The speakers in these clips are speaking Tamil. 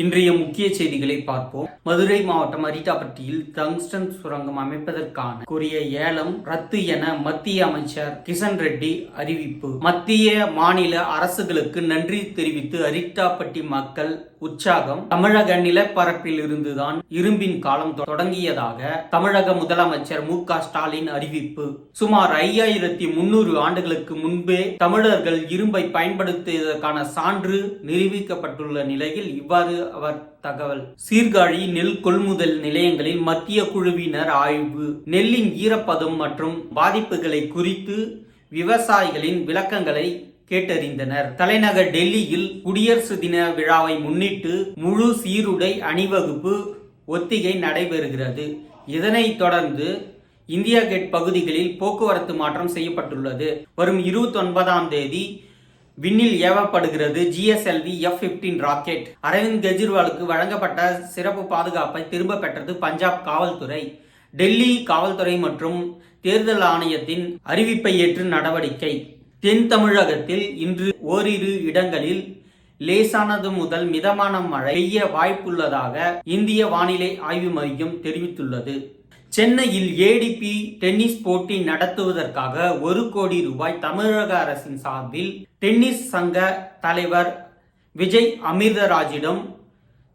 இன்றைய முக்கிய செய்திகளை பார்ப்போம். மதுரை மாவட்டம் அரிட்டாப்பட்டியில் டங்ஸ்டன் சுரங்கம் அமைப்பதற்கான கோரிய ஏலம் ரத்து என மத்திய அமைச்சர் கிஷன் ரெட்டி அறிவிப்பு. மத்திய மாநில அரசுகளுக்கு நன்றி தெரிவித்து அரிட்டாப்பட்டி மக்கள் உற்சாகம். தமிழக நிலப்பரப்பில் இருந்துதான் இரும்பின் காலம் தொடங்கியதாக தமிழக முதலமைச்சர் மு.க.ஸ்டாலின் அறிவிப்பு. சுமார் 5300 ஆண்டுகளுக்கு முன்பே தமிழர்கள் இரும்பை பயன்படுத்தியதற்கான சான்று நிரூபிக்கப்பட்டுள்ள நிலையில் இவ்வாறு அவர் தகவல். சீர்காழி நெல் கொள்முதல் நிலையங்களில் மத்திய குழுவினர் ஆய்வு. நெல்லின் ஈரப்பதம் மற்றும் பாதிப்புகளை குறித்து விவசாயிகளின் விளக்கங்களை கேட்டறிந்தனர். தலைநகர் டெல்லியில் குடியரசு தின விழாவை முன்னிட்டு முழு சீருடை அணிவகுப்பு ஒத்திகை நடைபெறுகிறது. இதனைத் தொடர்ந்து இந்தியா கேட் பகுதிகளில் போக்குவரத்து மாற்றம் செய்யப்பட்டுள்ளது. வரும் 29ஆம் தேதி விண்ணில் ஏவப்படுகிறது GSLV F-15 ராக்கெட். அரவிந்த் கெஜ்ரிவாலுக்கு வழங்கப்பட்ட சிறப்பு பாதுகாப்பை திரும்ப பெற்றது பஞ்சாப் காவல்துறை. டெல்லி காவல்துறை மற்றும் தேர்தல் ஆணையத்தின் அறிவிப்பை ஏற்று நடவடிக்கை. தென் தமிழகத்தில் இன்று ஓரிரு இடங்களில் லேசானது முதல் மிதமான மழை பெய்ய வாய்ப்புள்ளதாக இந்திய வானிலை ஆய்வு மையம் தெரிவித்துள்ளது. சென்னையில் ADP டென்னிஸ் போட்டி நடத்துவதற்காக 1 கோடி ரூபாய் தமிழக அரசின் சார்பில் டென்னிஸ் சங்க தலைவர் விஜய் அமிர்தராஜிடம்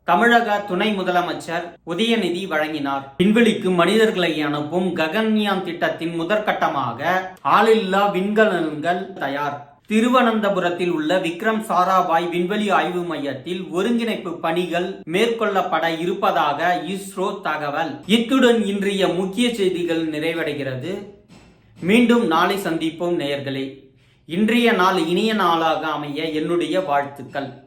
தமிழக துணை முதலமைச்சர் உதயநிதி வழங்கினார். விண்வெளிக்கு மனிதர்களை அனுப்பும் ககன்யான் திட்டத்தின் முதற்கட்டமாக ஆளில்லா விண்கலன்கள் தயார். திருவனந்தபுரத்தில் உள்ள விக்ரம் சாராபாய் விண்வெளி ஆய்வு மையத்தில் ஒருங்கிணைப்பு பணிகள் மேற்கொள்ளப்பட இருப்பதாக இஸ்ரோ தகவல். இத்துடன் இன்றைய முக்கிய செய்திகள் நிறைவடைகிறது. மீண்டும் நாளை சந்திப்போம் நேயர்களே. இன்றைய நாள் இனிய நாளாக அமைய என்னுடைய வாழ்த்துக்கள்.